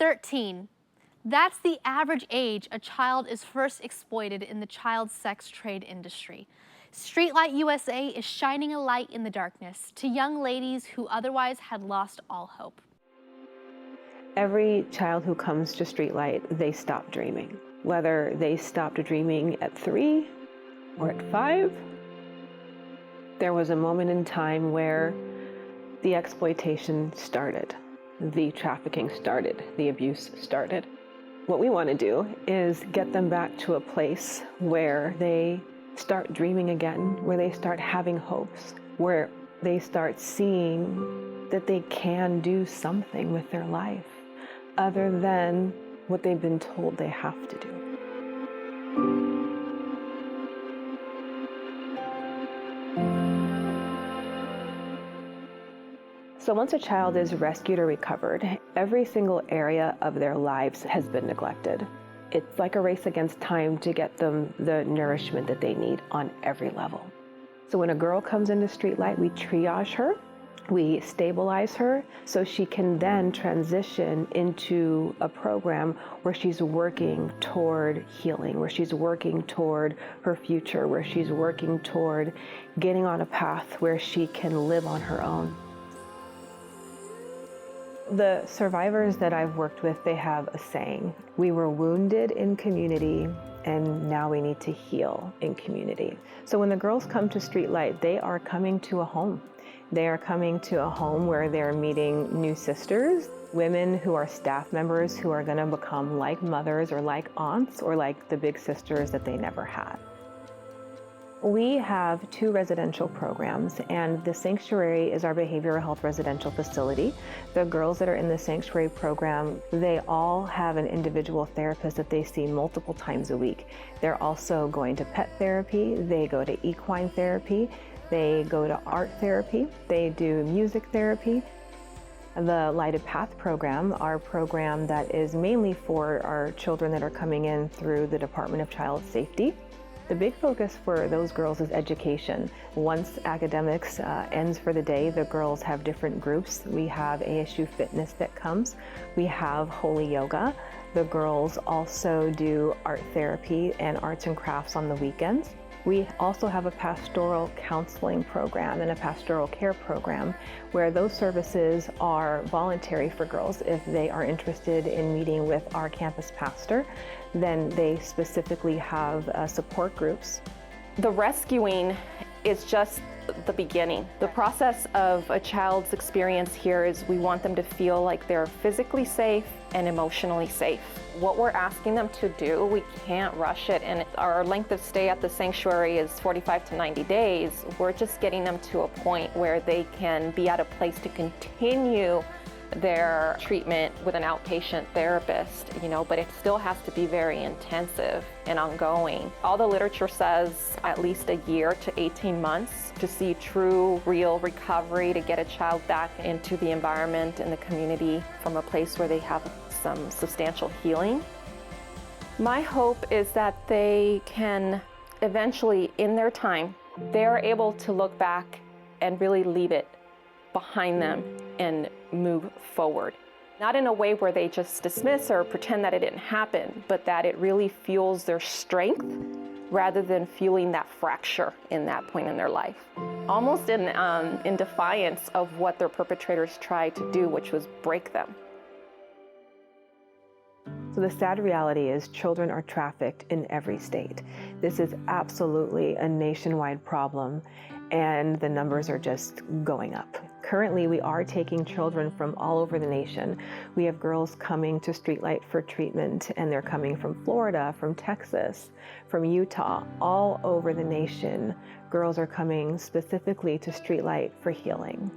13. That's the average age a child is first exploited in the child sex trade industry. Streetlight USA is shining a light in the darkness to young ladies who otherwise had lost all hope. Every child who comes to Streetlight, they stop dreaming. Whether they stopped dreaming at 3 or at 5, there was a moment in time where the exploitation started, the trafficking started, the abuse started. What we want to do is get them back to a place where they start dreaming again, where they start having hopes, where they start seeing that they can do something with their life other than what they've been told they have to do. So once a child is rescued or recovered, every single area of their lives has been neglected. It's like a race against time to get them the nourishment that they need on every level. So when a girl comes into Streetlight, we triage her, we stabilize her, so she can then transition into a program where she's working toward healing, where she's working toward her future, where she's working toward getting on a path where she can live on her own. The survivors that I've worked with, they have a saying: we were wounded in community and now we need to heal in community. So when the girls come to Streetlight, they are coming to a home. They are coming to a home where they're meeting new sisters, women who are staff members who are going to become like mothers or like aunts or like the big sisters that they never had. We have 2 residential programs, and the Sanctuary is our behavioral health residential facility. The girls that are in the Sanctuary program, they all have an individual therapist that they see multiple times a week. They're also going to pet therapy, they go to equine therapy, they go to art therapy, they do music therapy. The Lighted Path program, our program that is mainly for our children that are coming in through the Department of Child Safety. The big focus for those girls is education. Once academics ends for the day, the girls have different groups. We have ASU Fitness that comes. We have Holy Yoga. The girls also do art therapy and arts and crafts on the weekends. We also have a pastoral counseling program and a pastoral care program where those services are voluntary for girls. If they are interested in meeting with our campus pastor, then they specifically have support groups. The rescuing is just the beginning. The process of a child's experience here is we want them to feel like they're physically safe and emotionally safe. What we're asking them to do, we can't rush it, and our length of stay at the sanctuary is 45 to 90 days. We're just getting them to a point where they can be at a place to continue their treatment with an outpatient therapist, but it still has to be very intensive and ongoing. All the literature says at least a year to 18 months to see true, real recovery, to get a child back into the environment and the community from a place where they have some substantial healing. My hope is that they can eventually, in their time, they're able to look back and really leave it behind them and move forward. Not in a way where they just dismiss or pretend that it didn't happen, but that it really fuels their strength rather than fueling that fracture in that point in their life. Almost in defiance of what their perpetrators tried to do, which was break them. So the sad reality is children are trafficked in every state. This is absolutely a nationwide problem, and the numbers are just going up. Currently, we are taking children from all over the nation. We have girls coming to Streetlight for treatment, and they're coming from Florida, from Texas, from Utah, all over the nation. Girls are coming specifically to Streetlight for healing.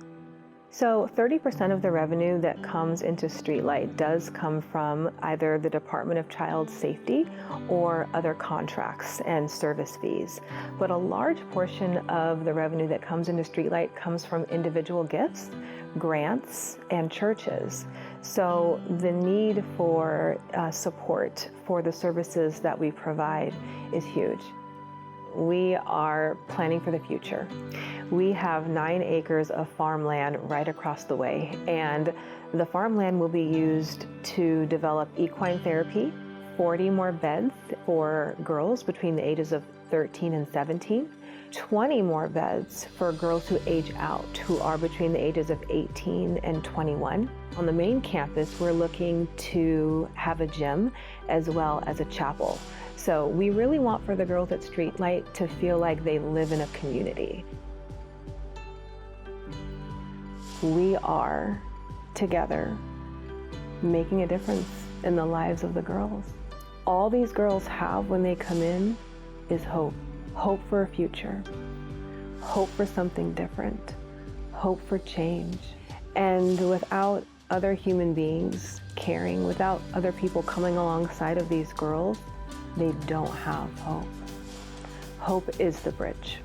So 30% of the revenue that comes into Streetlight does come from either the Department of Child Safety or other contracts and service fees. But a large portion of the revenue that comes into Streetlight comes from individual gifts, grants, and churches. So the need for support for the services that we provide is huge. we are planning for the future. We have 9 acres of farmland right across the way, and the farmland will be used to develop equine therapy, 40 more beds for girls between the ages of 13 and 17, 20 more beds for girls who age out, who are between the ages of 18 and 21. On the main campus, we're looking to have a gym as well as a chapel. So we really want for the girls at Streetlight to feel like they live in a community. We are together making a difference in the lives of the girls. All these girls have when they come in is hope. Hope for a future, hope for something different, hope for change. And without other human beings caring, without other people coming alongside of these girls, they don't have hope. Hope is the bridge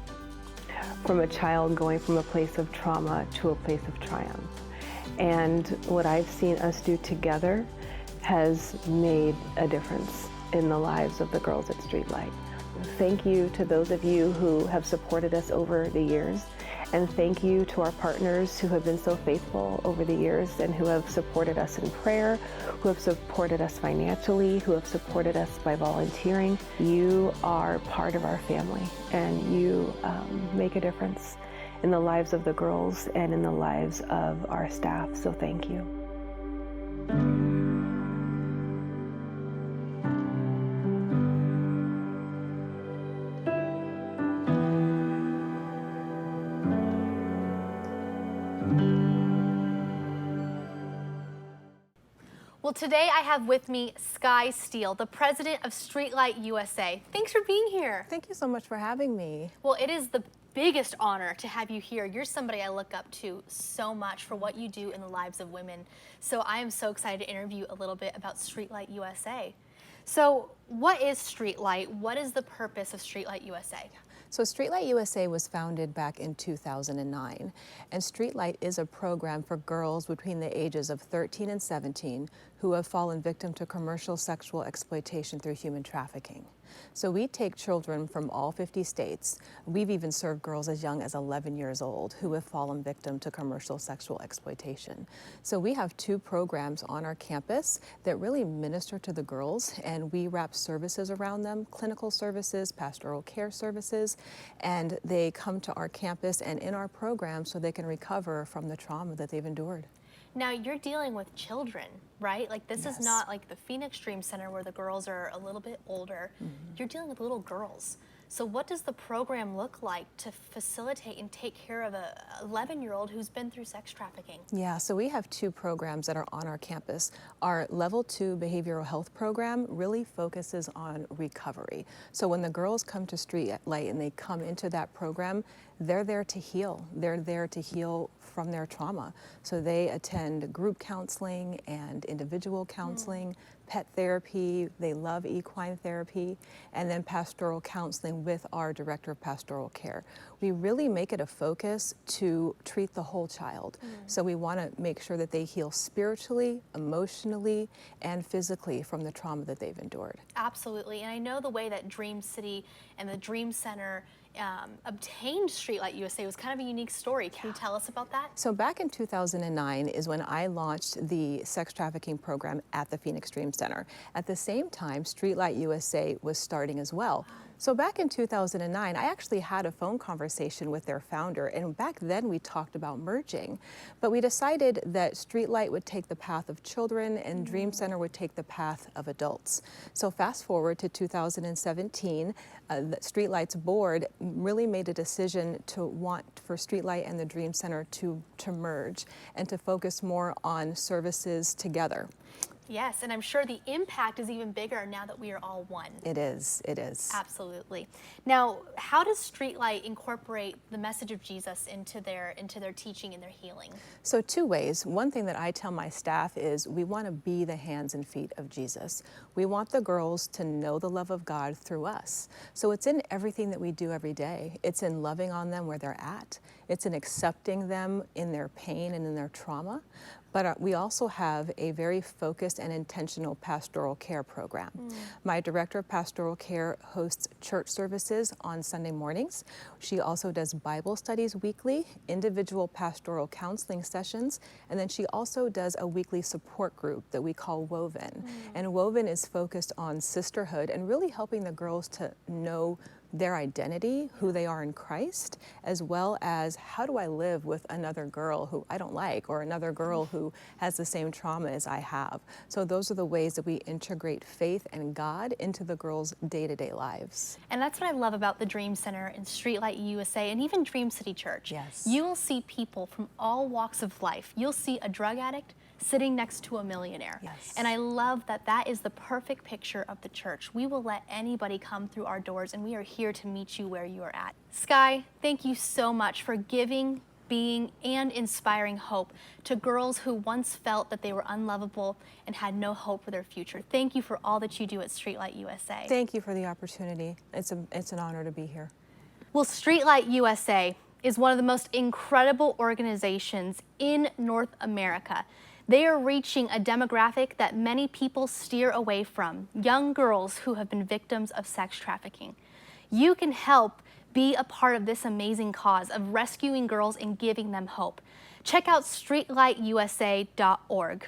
from a child going from a place of trauma to a place of triumph. And what I've seen us do together has made a difference in the lives of the girls at Streetlight. Thank you to those of you who have supported us over the years, and thank you to our partners who have been so faithful over the years and who have supported us in prayer, who have supported us financially, who have supported us by volunteering. You are part of our family, and you make a difference in the lives of the girls and in the lives of our staff, so thank you. Well, today I have with me Skye Steele, the president of Streetlight USA. Thanks for being here. Thank you so much for having me. Well, it is the biggest honor to have you here. You're somebody I look up to so much for what you do in the lives of women. So I am so excited to interview a little bit about Streetlight USA. So what is Streetlight? What is the purpose of Streetlight USA? So Streetlight USA was founded back in 2009, and Streetlight is a program for girls between the ages of 13 and 17 who have fallen victim to commercial sexual exploitation through human trafficking. So we take children from all 50 states. We've even served girls as young as 11 years old who have fallen victim to commercial sexual exploitation. So we have 2 programs on our campus that really minister to the girls, and we wrap services around them, clinical services, pastoral care services, and they come to our campus and in our program so they can recover from the trauma that they've endured. Now you're dealing with children, right? Like this Yes. is not like the Phoenix Dream Center where the girls are a little bit older. You're dealing with little girls. So what does the program look like to facilitate and take care of a 11-year-old who's been through sex trafficking? Yeah, so we have 2 programs that are on our campus. Our Level 2 behavioral health program really focuses on recovery. So when the girls come to Streetlight and they come into that program, they're there to heal. They're there to heal from their trauma. So they attend group counseling and individual counseling, pet therapy, they love equine therapy, and then pastoral counseling with our director of pastoral care. We really make it a focus to treat the whole child. So we want to make sure that they heal spiritually, emotionally, and physically from the trauma that they've endured. Absolutely, and I know the way that Dream City and the Dream Center obtained Streetlight USA was kind of a unique story. Can you tell us about that? So back in 2009 is when I launched the sex trafficking program at the Phoenix Dream Center. At the same time, Streetlight USA was starting as well. So back in 2009, I actually had a phone conversation with their founder, and back then we talked about merging. But we decided that Streetlight would take the path of children and Dream Center would take the path of adults. So fast forward to 2017, the Streetlight's board really made a decision to want for Streetlight and the Dream Center to merge and to focus more on services together. Yes, and I'm sure the impact is even bigger now that we are all one. It is, it is. Absolutely. Now, how does Streetlight incorporate the message of Jesus into their teaching and their healing? So 2 ways. One thing that I tell my staff is we want to be the hands and feet of Jesus. We want the girls to know the love of God through us. So it's in everything that we do every day. It's in loving on them where they're at. It's in accepting them in their pain and in their trauma. But we also have a very focused and intentional pastoral care program. My director of pastoral care hosts church services on Sunday mornings. She also does Bible studies weekly, individual pastoral counseling sessions, and then she also does a weekly support group that we call Woven. And Woven is focused on sisterhood and really helping the girls to know their identity, who they are in Christ, as well as how do I live with another girl who I don't like, or another girl who has the same trauma as I have. So those are the ways that we integrate faith and God into the girls' day-to-day lives. And that's what I love about the Dream Center and Streetlight USA and even Dream City Church. Yes. You will see people from all walks of life. You'll see a drug addict sitting next to a millionaire. Yes. And I love that that is the perfect picture of the church. We will let anybody come through our doors, and we are here to meet you where you are at. Skye, thank you so much for giving, being, and inspiring hope to girls who once felt that they were unlovable and had no hope for their future. Thank you for all that you do at Streetlight USA. Thank you for the opportunity. It's an honor to be here. Well, Streetlight USA is one of the most incredible organizations in North America. They are reaching a demographic that many people steer away from, young girls who have been victims of sex trafficking. You can help be a part of this amazing cause of rescuing girls and giving them hope. Check out streetlightusa.org.